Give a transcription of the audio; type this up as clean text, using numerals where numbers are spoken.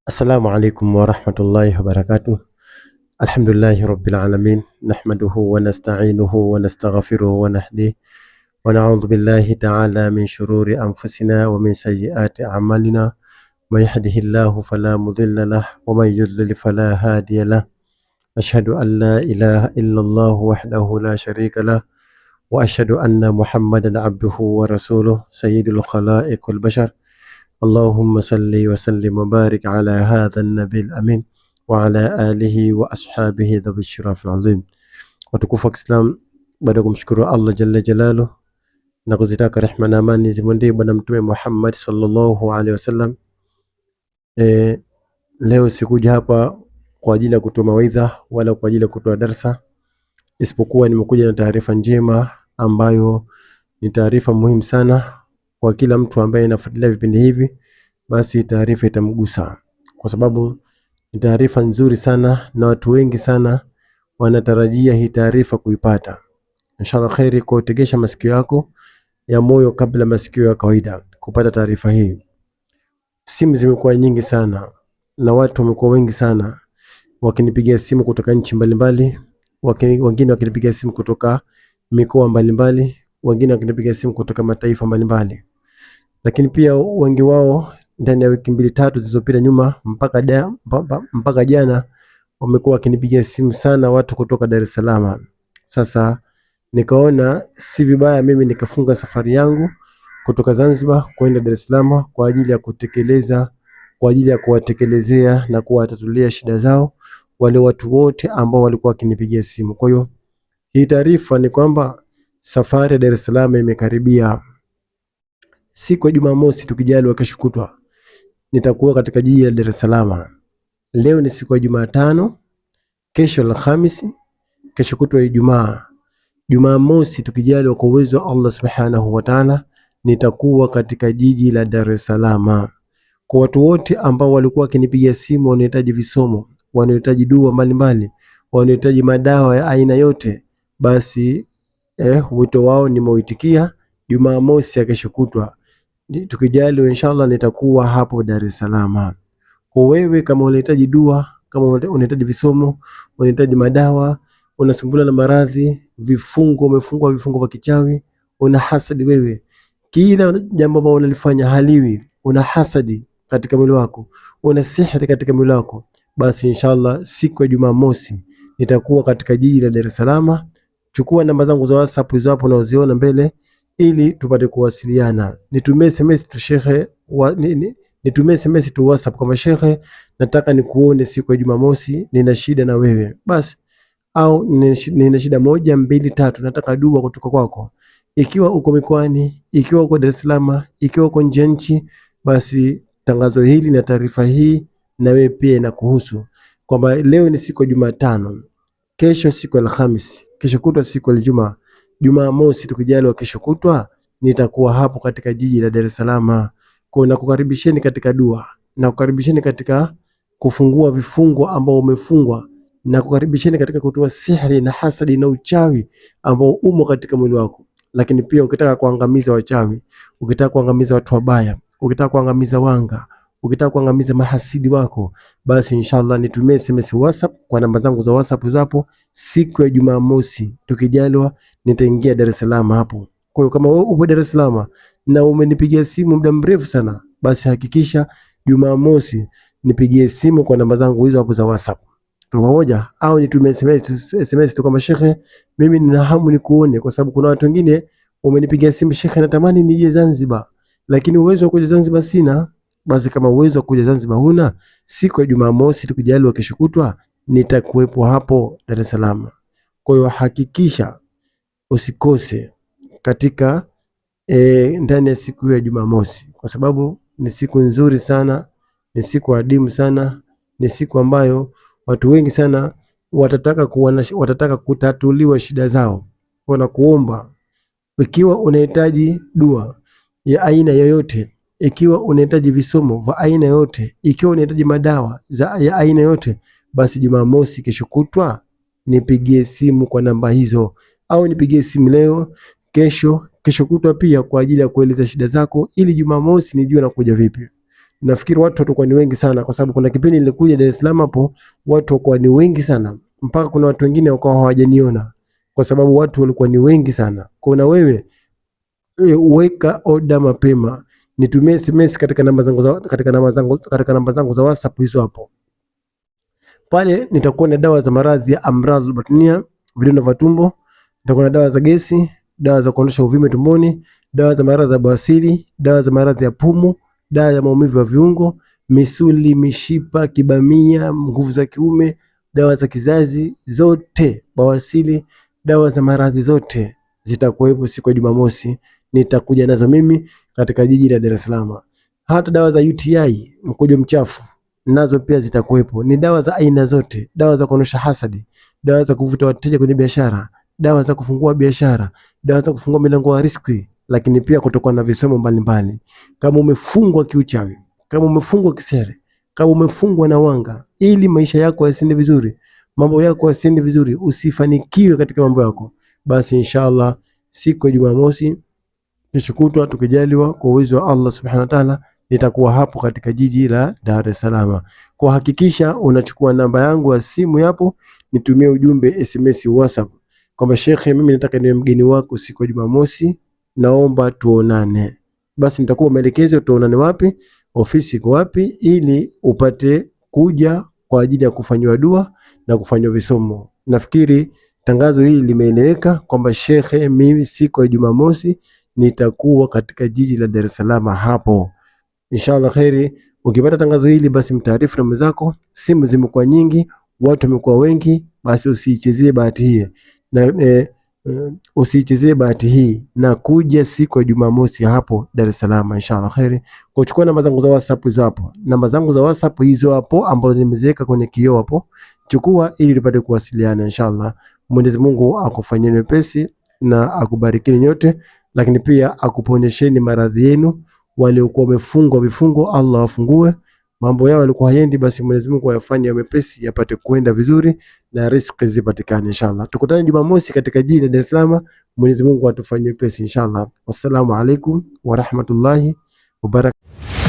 السلام عليكم ورحمة الله وبركاته. الحمد لله رب العالمين، نحمده ونستعينه ونستغفره ونهديه ونعوذ بالله تعالى من شرور أنفسنا ومن سيئات أعمالنا. من يهده الله فلا مضل له ومن يضلل فلا هادي له. أشهد أن لا إله إلا الله وحده لا شريك له، وأشهد أن محمدا عبده ورسوله سيد الخلائق والبشر. اللهم صل وسلم وبارك على هذا النبي الأمين وعلى آله وأصحابه ذوي الشرف العظيم. Watukufu wa Kiislamu, baada ya kumshukuru Allah jalla jalaluhu na kuzitaka rehema na amani zimwendee bwana mtume Muhammad sallallahu alaihi wasallam, leo sikuja hapa kwa ajili ya kutoa mawaidha wala kwa ajili ya kutoa darsa, isipokuwa nimekuja na taarifa njema ambayo ni taarifa muhimu sana kwa kila mtu ambaye anafuatilia vipindi hivi. Basi taarifa itamgusa kwa sababu ni taarifa nzuri sana na watu wengi sana wanatarajia hii taarifa kuipata. Inshallah khairi, kwa utegesha masikio yako ya moyo kabla masikio ya kawaida kupata taarifa hii. Simu zimekuwa nyingi sana na watu wamekuwa wengi sana wakinipigia simu kutoka nchi mbalimbali, wengine wakinipigia simu kutoka mikoa mbalimbali, wengine wakinipigia simu kutoka mataifa mbalimbali. Lakini pia wengi wao ndani ya wiki 2-3 zilizopita nyuma mpaka jana wamekuwa wakinipigia simu sana watu kutoka Dar es Salaam. Sasa nikaona si vibaya mimi nikafunga safari yangu kutoka Zanzibar kwenda Dar es Salaam kwa ajili ya kuwatekelezea na kuwatatulia shida zao wale watu wote ambao walikuwa wakinipigia simu. Kwa hiyo hii taarifa ni kwamba safari ya Dar es Salaam imekaribia. Siku ya Jumamosi tukijaliwa, kesho kutwa nitakuwa katika jiji la Dar es Salaam. Leo ni siku ya Jumatano, kesho Alhamisi, kesho kutwa Ijumaa. Jumamosi tukijaliwa kwa uwezo wa Allah subhanahu wa ta'ala nitakuwa katika jiji la Dar es Salaam. Kwa watu wote ambao walikuwa wakinipigia simu wanahitaji visomo, wanahitaji dua mbalimbali, wanahitaji madawa ya aina yote, basi wito wao nimeitikia. Jumamosi ya kesho kutwa tukijaliwa inshallah nitakuwa hapo Dar es Salaam. Kwa wewe kama unahitaji dua, kama unahitaji visomo, unahitaji madawa, unasumbuliwa na maradhi, umefungwa vifungo vya kichawi, una hasadi wewe, kila jambo ambalo unalifanya haliwi, una hasadi katika mwili wako, una sihiri katika mwili wako, basi inshallah siku ya Jumamosi nitakuwa katika jiji la Dar es Salaam. Chukua namba zangu za WhatsApp hizo hapo unaoziona mbele ili tupate kuwasiliana. Nitumie SMS tu shekhe, nitumie SMS tu WhatsApp kama shekhe, nataka nikuone siku ya Jumamosi, nina shida na wewe basi, au nina shida 1 2 3, nataka dua kutoka kwako. Ikiwa uko mikoani, ikiwa uko Dar es Salaam, ikiwa uko nje nchi, basi tangazo hili na taarifa hii na wewe pia inakuhusu, kwamba leo ni siku ya Jumatano, kesho siku ya Alhamisi, kesho kutwa siku ya Ijumaa. Jumamosi tukijaliwa kesho kutwa nitakuwa hapo katika jiji la Dar es Salaam. Kwa nakukaribisheni katika dua, na kukaribisheni katika kufungua vifungo ambao umefungwa, na kukaribisheni katika kutoa sihiri na hasadi na uchawi ambao umo katika mwili wako. Lakini pia ukitaka kuangamiza wachawi, ukitaka kuangamiza watu wabaya, ukitaka kuangamiza wanga, ukitaka kuangamiza mahasidi wako, basi inshallah nitumie SMS WhatsApp kwa namba zangu za WhatsApp zapo. Siku ya Jumamosi tukijaliwa nitaingia Dar es Salaam hapo. Kwa hiyo kama wewe upo Dar es Salaam na umenipigia simu muda mrefu sana, basi hakikisha Jumamosi nipigie simu kwa namba zangu hizo hapo za WhatsApp pamoja, au nitumie SMS tu kama shekhe, mimi nina hamu nikuone. Kwa sababu kuna watu wengine wamenipigia simu, shekhe natamani nije Zanzibar lakini uwezo wa kuja Zanzibar sina. Basi kama uwezo wa kuja Zanzibar huna, siku ya Jumamosi tukijaliwa kesho kutwa nitakuwepo hapo Dar es Salaam. Kwa hiyo hakikisha usikose katika ndani ya siku ya Jumamosi, kwa sababu ni siku nzuri sana, ni siku adimu sana, ni siku ambayo watu wengi sana watataka kutatuliwa shida zao. Kwa kuomba, ikiwa unahitaji dua ya aina yoyote, ikiwa unahitaji visomo vya aina yote, ikiwa unahitaji madawa ya aina yote, basi Jumamosi kesho kutwa nipigie simu kwa namba hizo, au nipigie simu leo, kesho, kesho kutwa pia kwa ajili ya kueleza shida zako, ili Jumamosi nijue nakuja vipi. Nafikiri watu watakuwa ni wengi sana, kwa sababu kuna kipindi nilikuja Dar es Salaam hapo, watu wakawa ni wengi sana, mpaka kuna watu wengine wakawa hawajaniona kwa sababu watu walikuwa ni wengi sana. Kwa wewe weka oda mapema, nitumie SMS katika namba zangu za WhatsApp hizo hapo. Pale nitakuwa na dawa za maradhi ya amradhul batnia, vidonda vya tumbo, nitakuwa na dawa za gesi, dawa za kuondosha uvimbe tumboni, dawa za maradhi ya bawasiri, dawa za maradhi ya pumu, dawa ya maumivu ya viungo, misuli, mishipa, kibamia, nguvu za kiume, dawa za kizazi zote, bawasiri, dawa za maradhi zote zitakuwepo siku ya Jumamosi. Nitakuja nazo mimi katika jiji la Dar es Salaam. Hata dawa za UTI, mkojo mchafu, nazo pia zitakuwepo. Ni dawa za aina zote, dawa za kuondosha hasadi, dawa za kuvuta wateja kwenye biashara, dawa za kufungua biashara, dawa za kufungua milango ya riziki, lakini pia kutoka na visomo mbalimbali. Kama umefungwa kiuchawi, kama umefungwa kisere, kama umefungwa na wanga, ili maisha yako yasiende vizuri, mambo yako yasiende vizuri, usifanikiwe katika mambo yako, basi inshallah siku ya Jumamosi kesho kutwa tukijaliwa kwa uwezo wa Allah subhanahu wa ta'ala, nitakuwa hapo katika jiji la Dar es Salaam. Kwa hakikisha unachukua namba yangu ya simu hapo, nitumie ujumbe SMS WhatsApp kwamba Sheikh, mimi nataka niwe mgeni wako siku ya Jumamosi, naomba tuonane. Basi nitakupa maelekezo tuonane wapi, ofisi iko wapi, ili upate kuja kwa ajili ya kufanywa dua na kufanywa visomo. Nafikiri tangazo hili limeeleweka kwamba Sheikh, mimi siku ya Jumamosi nitakuwa katika jiji la Dar es Salaam hapo. Inshallah khairi. Ukipata tangazo hili basi mtaarifu na mwenzako. Simu zimekuwa nyingi, watu wamekuwa wengi, basi usiichezee bahati hii. Usiichezee bahati hii na kuja siku ya Jumamosi hapo Dar es Salaam inshallah khairi. Kuchukua namba zangu za WhatsApp hizo hapo. Namba zangu za WhatsApp hizo hapo ambazo nimeziweka kwenye kioo hapo. Chukua ili tupate kuwasiliana inshallah. Mwenyezi Mungu akufanyie wepesi na akubariki nyote, lakini pia akuponyesheni maradhi yenu. Waliokuwa wamefungwa vifungo Allah wafungue, mambo yao yalikuwa hayendi, basi Mwenyezi Mungu ayafanye mepesi, yapate kuenda vizuri na riziki zipatikane inshallah. Tukutane Jumamosi katika jiji la Dar es Salaam. Mwenyezi Mungu atufanyie mepesi inshallah. Wassalamu alaikum wa rahmatullahi wa barakatuh.